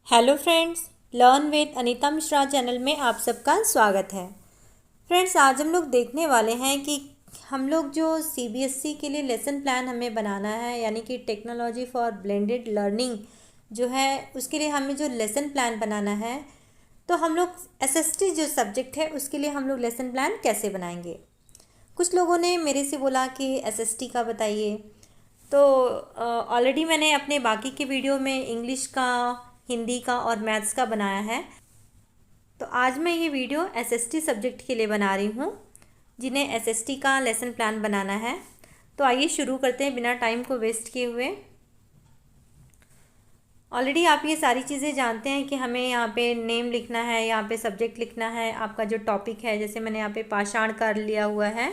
Hello friends, learn with Anita Mishra channel में आप सबका स्वागत है। फ्रेंड्स, आज हम लोग देखने वाले हैं कि हम लोग जो सीबीएसई के लिए लेसन प्लान हमें बनाना है, यानी कि टेक्नोलॉजी फॉर ब्लेंडेड लर्निंग जो है, उसके लिए हमें जो लेसन प्लान बनाना है, तो हम लोग एसएसटी जो सब्जेक्ट है उसके लिए हम लोग लेसन प्लान कैसे बनाएंगे। कुछ लोगों ने मेरे से बोला कि एसएसटी का बताइए, तो ऑलरेडी मैंने अपने बाकी के वीडियो में इंग्लिश का, हिंदी का और मैथ्स का बनाया है। तो आज मैं ये वीडियो एसएसटी सब्जेक्ट के लिए बना रही हूँ, जिन्हें एसएसटी का लेसन प्लान बनाना है। तो आइए शुरू करते हैं बिना टाइम को वेस्ट किए हुए। ऑलरेडी आप ये सारी चीज़ें जानते हैं कि हमें यहाँ पे नेम लिखना है, यहाँ पे सब्जेक्ट लिखना है, आपका जो टॉपिक है, जैसे मैंने यहाँ पे पाषाण काल लिया हुआ है,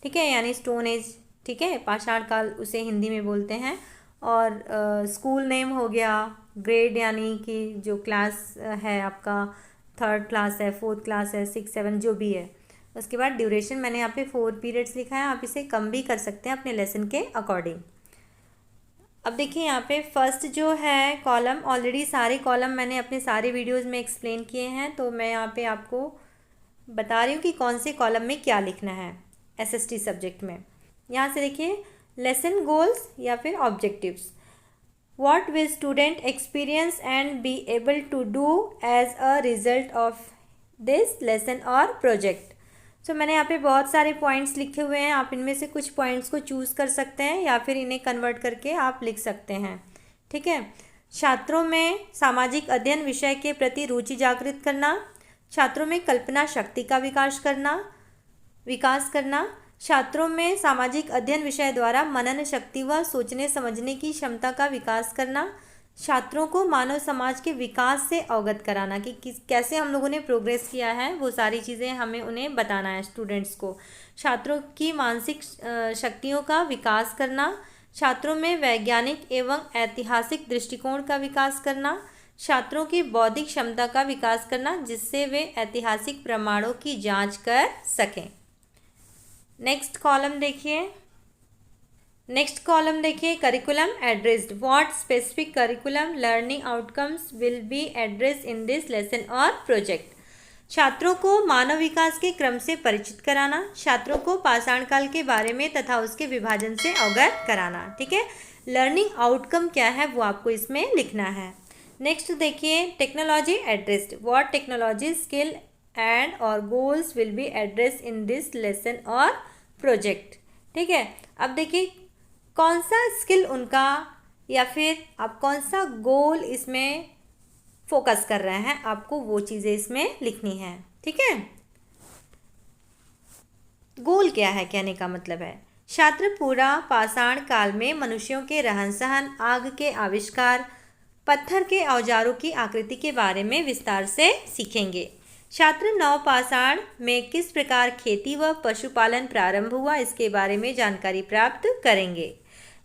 ठीक है, यानी स्टोन एज, ठीक है, पाषाण काल उसे हिंदी में बोलते हैं। और स्कूल नेम हो गया, ग्रेड यानी कि जो क्लास है आपका, 3rd क्लास है, 4th क्लास है, 6, 7 जो भी है। उसके बाद ड्यूरेशन मैंने यहाँ पे 4 पीरियड्स लिखा है, आप इसे कम भी कर सकते हैं अपने लेसन के अकॉर्डिंग। अब देखिए यहाँ पे फर्स्ट जो है कॉलम, ऑलरेडी सारे कॉलम मैंने अपने सारे वीडियोस में एक्सप्लेन किए हैं, तो मैं यहाँ पे आपको बता रही हूँ कि कौन से कॉलम में क्या लिखना है एसएसटी सब्जेक्ट में। यहाँ से देखिए, लेसन गोल्स या फिर objectives. What will student experience and be able to do as a result of this lesson और प्रोजेक्ट। सो मैंने यहाँ पे बहुत सारे पॉइंट्स लिखे हुए हैं, आप इनमें से कुछ पॉइंट्स को चूज़ कर सकते हैं या फिर इन्हें कन्वर्ट करके आप लिख सकते हैं, ठीक है। छात्रों में सामाजिक अध्ययन विषय के प्रति रुचि जागृत करना, छात्रों में कल्पना शक्ति का विकास करना, छात्रों में सामाजिक अध्ययन विषय द्वारा मनन शक्ति व सोचने समझने की क्षमता का विकास करना, छात्रों को मानव समाज के विकास से अवगत कराना कि कैसे हम लोगों ने प्रोग्रेस किया है, वो सारी चीज़ें हमें उन्हें बताना है स्टूडेंट्स को। छात्रों की मानसिक शक्तियों का विकास करना, छात्रों में वैज्ञानिक एवं ऐतिहासिक दृष्टिकोण का विकास करना, छात्रों की बौद्धिक क्षमता का विकास करना जिससे वे ऐतिहासिक प्रमाणों की जांच कर सकें। नेक्स्ट कॉलम देखिए, curriculum addressed. What specific curriculum learning outcomes will be addressed in this lesson और प्रोजेक्ट। छात्रों को मानव विकास के क्रम से परिचित कराना, छात्रों को पाषाण काल के बारे में तथा उसके विभाजन से अवगत कराना, ठीक है। लर्निंग आउटकम क्या है वो आपको इसमें लिखना है। नेक्स्ट देखिए, technology addressed. What technology skill and और goals will be addressed in this lesson और प्रोजेक्ट, ठीक है। अब देखिए कौन सा स्किल उनका या फिर आप कौन सा गोल इसमें फोकस कर रहे हैं, आपको वो चीज़ें इसमें लिखनी है, ठीक है। गोल क्या है कहने का मतलब है, छात्र पूरा पाषाण काल में मनुष्यों के रहन सहन, आग के आविष्कार, पत्थर के औजारों की आकृति के बारे में विस्तार से सीखेंगे। छात्र नवपाषाण में किस प्रकार खेती व पशुपालन प्रारंभ हुआ इसके बारे में जानकारी प्राप्त करेंगे।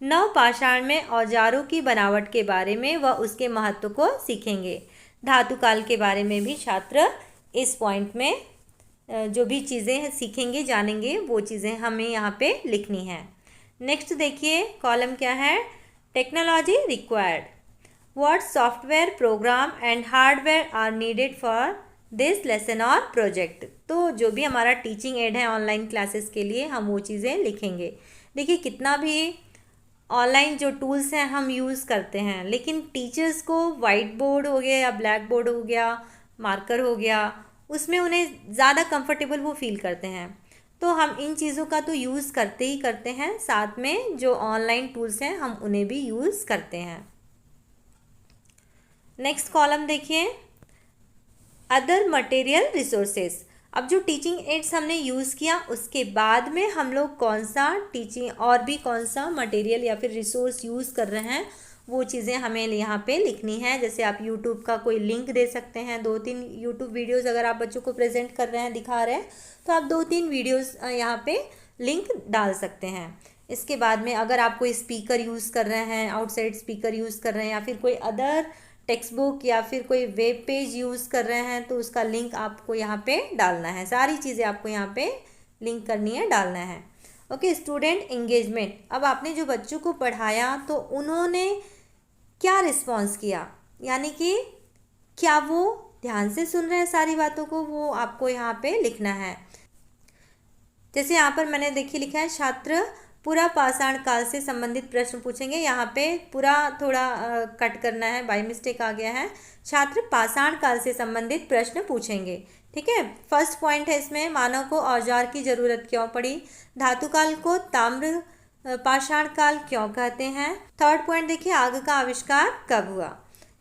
नवपाषाण में औजारों की बनावट के बारे में व उसके महत्व को सीखेंगे। धातु काल के बारे में भी छात्र इस पॉइंट में जो भी चीज़ें सीखेंगे, जानेंगे, वो चीज़ें हमें यहाँ पे लिखनी है। नेक्स्ट देखिए, कॉलम क्या है, technology required. What software, program and hardware are needed for this lesson और प्रोजेक्ट। तो जो भी हमारा टीचिंग एड है ऑनलाइन क्लासेस के लिए, हम वो चीज़ें लिखेंगे। देखिए कितना भी ऑनलाइन जो टूल्स हैं हम यूज़ करते हैं, लेकिन टीचर्स को वाइट बोर्ड हो गया या ब्लैक बोर्ड हो गया, मार्कर हो गया, उसमें उन्हें ज़्यादा कंफर्टेबल वो फील करते हैं। तो हम इन चीज़ों का तो यूज़ करते ही करते हैं, साथ में जो ऑनलाइन टूल्स हैं हम उन्हें भी यूज़ करते हैं। नेक्स्ट कॉलम देखिए, अदर मटेरियल रिसोर्सेज। अब जो टीचिंग एड्स हमने यूज़ किया उसके बाद में हम लोग कौन सा टीचिंग और भी कौन सा मटेरियल या फिर रिसोर्स यूज़ कर रहे हैं, वो चीज़ें हमें यहाँ पे लिखनी है। जैसे आप यूट्यूब का कोई लिंक दे सकते हैं, 2-3 यूट्यूब वीडियोस अगर आप बच्चों को प्रेजेंट कर रहे हैं, दिखा रहे हैं, तो आप 2-3 वीडियोस यहाँ पे लिंक डाल सकते हैं। इसके बाद में अगर आप कोई स्पीकर यूज़ कर रहे हैं, आउटसाइड स्पीकर यूज़ कर रहे हैं, या फिर कोई अदर टेक्स्ट बुक या फिर कोई वेब पेज यूज़ कर रहे हैं, तो उसका लिंक आपको यहाँ पे डालना है। सारी चीज़ें आपको यहाँ पे लिंक करनी है, डालना है। Okay, student engagement. अब आपने जो बच्चों को पढ़ाया तो उन्होंने क्या रिस्पॉन्स किया, यानी कि क्या वो ध्यान से सुन रहे हैं सारी बातों को, वो आपको यहाँ पे लिखना है। जैसे यहाँ पर मैंने देखिए लिखा है छात्र पूरा पाषाण काल से संबंधित प्रश्न पूछेंगे। यहाँ पे पूरा थोड़ा कट करना है, बाय मिस्टेक आ गया है। छात्र पाषाण काल से संबंधित प्रश्न पूछेंगे। ठीक है, फर्स्ट पॉइंट है इसमें, मानव को औजार की जरूरत क्यों पड़ी। धातु काल को ताम्र पाषाण काल क्यों कहते हैं। थर्ड पॉइंट देखिए, आग का आविष्कार कब हुआ।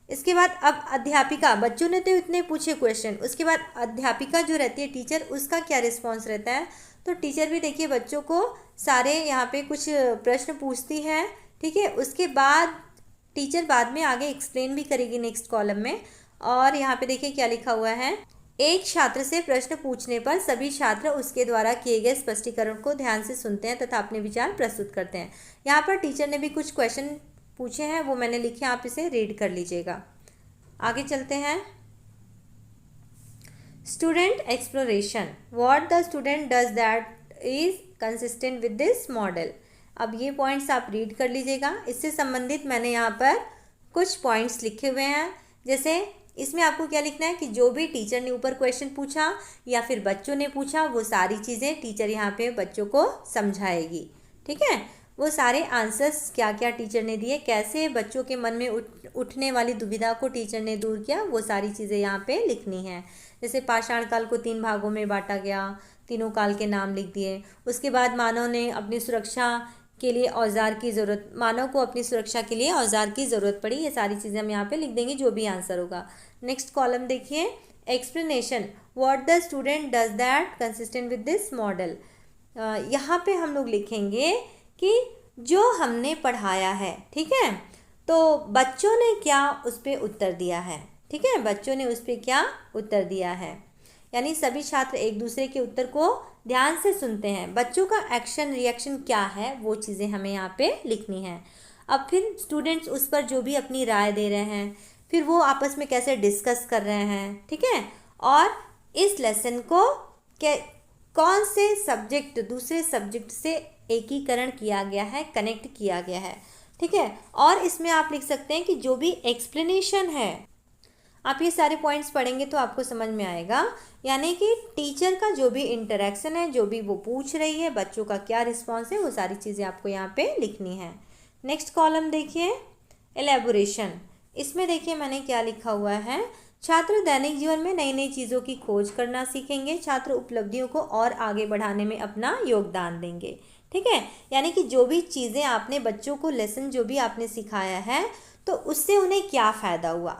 इसके बाद अब अध्यापिका, बच्चों ने तो इतने पूछे क्वेश्चन, उसके बाद अध्यापिका जो रहती है टीचर, उसका क्या रिस्पॉन्स रहता है। तो टीचर भी देखिए बच्चों को सारे यहाँ पे कुछ प्रश्न पूछती है। ठीक है, उसके बाद टीचर बाद में आगे एक्सप्लेन भी करेगी नेक्स्ट कॉलम में। और यहाँ पे देखिए क्या लिखा हुआ है, एक छात्र से प्रश्न पूछने पर सभी छात्र उसके द्वारा किए गए स्पष्टीकरण को ध्यान से सुनते हैं तथा अपने विचार प्रस्तुत करते हैं। यहाँ पर टीचर ने भी कुछ क्वेश्चन पूछे हैं, वो मैंने लिखे, आप इसे रीड कर लीजिएगा। आगे चलते हैं। Student exploration, what the student does that is consistent with this model. अब ये पॉइंट्स आप रीड कर लीजिएगा। इससे संबंधित मैंने यहाँ पर कुछ पॉइंट्स लिखे हुए हैं। जैसे इसमें आपको क्या लिखना है कि जो भी टीचर ने ऊपर क्वेश्चन पूछा या फिर बच्चों ने पूछा, वो सारी चीज़ें टीचर यहाँ पे बच्चों को समझाएगी। ठीक है, वो सारे आंसर्स क्या क्या टीचर ने दिए, कैसे बच्चों के मन में उठने वाली दुविधा को टीचर ने दूर किया, वो सारी चीज़ें यहाँ पे लिखनी है। जैसे पाषाण काल को 3 भागों में बांटा गया, तीनों काल के नाम लिख दिए। उसके बाद मानव ने अपनी सुरक्षा के लिए औजार की ज़रूरत, मानव को अपनी सुरक्षा के लिए औजार की ज़रूरत पड़ी, ये सारी चीज़ें हम यहाँ पे लिख देंगे जो भी आंसर होगा। नेक्स्ट कॉलम देखिए, explanation, what the student does that consistent with this model. यहाँ पे हम लोग लिखेंगे कि जो हमने पढ़ाया है, ठीक है, तो बच्चों ने क्या उस पर उत्तर दिया है। ठीक है, बच्चों ने उस पर क्या उत्तर दिया है, यानी सभी छात्र एक दूसरे के उत्तर को ध्यान से सुनते हैं। बच्चों का एक्शन रिएक्शन क्या है, वो चीज़ें हमें यहाँ पे लिखनी है। अब फिर स्टूडेंट्स उस पर जो भी अपनी राय दे रहे हैं, फिर वो आपस में कैसे डिस्कस कर रहे हैं। ठीक है, और इस लेसन को कौन से सब्जेक्ट दूसरे सब्जेक्ट से एकीकरण किया गया है, कनेक्ट किया गया है। ठीक है, और इसमें आप लिख सकते हैं कि जो भी एक्सप्लेनेशन है, आप ये सारे पॉइंट्स पढ़ेंगे तो आपको समझ में आएगा, यानी कि टीचर का जो भी इंटरेक्शन है, जो भी वो पूछ रही है, बच्चों का क्या रिस्पॉन्स है, वो सारी चीज़ें आपको यहाँ पे लिखनी है। नेक्स्ट कॉलम देखिए, एलेबोरेशन। इसमें देखिए मैंने क्या लिखा हुआ है, छात्र दैनिक जीवन में नई नई चीज़ों की खोज करना सीखेंगे। छात्र उपलब्धियों को और आगे बढ़ाने में अपना योगदान देंगे। ठीक है, यानी कि जो भी चीज़ें आपने बच्चों को लेसन जो भी आपने सिखाया है, तो उससे उन्हें क्या फ़ायदा हुआ,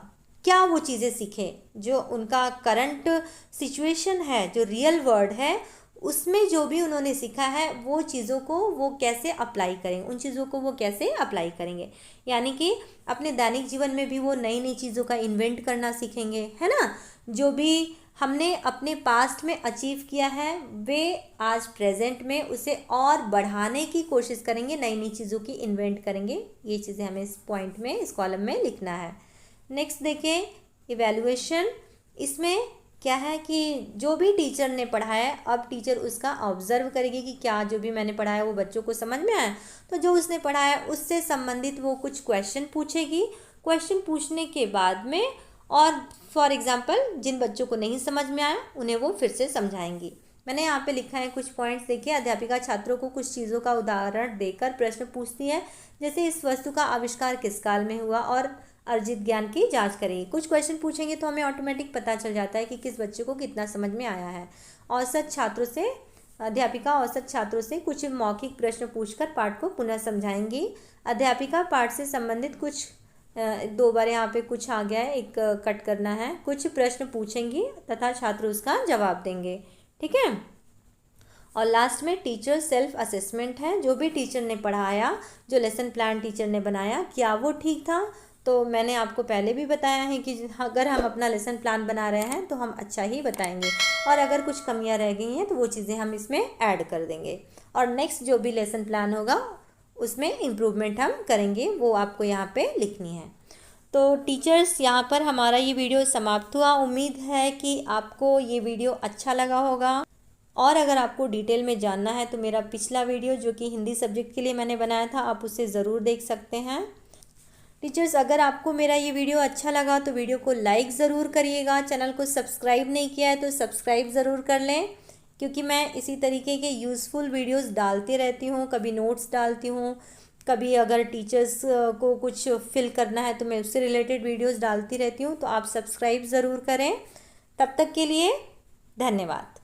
क्या वो चीज़ें सीखे, जो उनका करंट सिचुएशन है, जो रियल वर्ल्ड है, उसमें जो भी उन्होंने सीखा है, वो चीज़ों को वो कैसे अप्लाई करेंगे, उन चीज़ों को वो कैसे अप्लाई करेंगे। यानी कि अपने दैनिक जीवन में भी वो नई नई चीज़ों का इन्वेंट करना सीखेंगे, है ना। जो भी हमने अपने पास्ट में अचीव किया है, वे आज प्रेजेंट में उसे और बढ़ाने की कोशिश करेंगे, नई नई चीज़ों की इन्वेंट करेंगे। ये चीज़ें हमें इस पॉइंट में, इस कॉलम में लिखना है। नेक्स्ट देखें, इवैल्यूएशन। इसमें क्या है कि जो भी टीचर ने पढ़ाया, अब टीचर उसका ऑब्जर्व करेगी कि क्या जो भी मैंने पढ़ाया वो बच्चों को समझ में आया। तो जो उसने पढ़ाया उससे संबंधित वो कुछ क्वेश्चन पूछेगी। क्वेश्चन पूछने के बाद में, और फॉर एग्जांपल जिन बच्चों को नहीं समझ में आया उन्हें वो फिर से समझाएंगी। मैंने यहाँ पे लिखा है कुछ पॉइंट्स देखिए। अध्यापिका छात्रों को कुछ चीज़ों का उदाहरण देकर प्रश्न पूछती है, जैसे इस वस्तु का आविष्कार किस काल में हुआ, और अर्जित ज्ञान की जांच करेंगे। कुछ क्वेश्चन पूछेंगे तो हमें ऑटोमेटिक पता चल जाता है कि किस बच्चे को कितना समझ में आया है। औसत छात्रों से, अध्यापिका औसत छात्रों से कुछ मौखिक प्रश्न पूछकर पाठ को पुनः समझाएंगी। अध्यापिका पाठ से संबंधित कुछ 2 बार यहाँ पे कुछ आ गया है, एक कट करना है, कुछ प्रश्न पूछेंगी तथा छात्र उसका जवाब देंगे। ठीक है, और लास्ट में टीचर सेल्फ असेसमेंट है। जो भी टीचर ने पढ़ाया, जो लेसन प्लान टीचर ने बनाया, क्या वो ठीक था। तो मैंने आपको पहले भी बताया है कि अगर हम अपना लेसन प्लान बना रहे हैं तो हम अच्छा ही बताएंगे, और अगर कुछ कमियां रह गई हैं तो वो चीज़ें हम इसमें ऐड कर देंगे, और नेक्स्ट जो भी लेसन प्लान होगा उसमें इम्प्रूवमेंट हम करेंगे, वो आपको यहाँ पे लिखनी है। तो टीचर्स, यहाँ पर हमारा ये वीडियो समाप्त हुआ। उम्मीद है कि आपको ये वीडियो अच्छा लगा होगा, और अगर आपको डिटेल में जानना है तो मेरा पिछला वीडियो जो कि हिंदी सब्जेक्ट के लिए मैंने बनाया था, आप उसे ज़रूर देख सकते हैं। टीचर्स, अगर आपको मेरा ये वीडियो अच्छा लगा तो वीडियो को लाइक ज़रूर करिएगा। चैनल को सब्सक्राइब नहीं किया है तो सब्सक्राइब ज़रूर कर लें, क्योंकि मैं इसी तरीके के यूज़फुल वीडियोस डालती रहती हूँ। कभी नोट्स डालती हूँ, कभी अगर टीचर्स को कुछ फिल करना है तो मैं उससे रिलेटेड वीडियोस डालती रहती हूँ। तो आप सब्सक्राइब ज़रूर करें। तब तक के लिए धन्यवाद।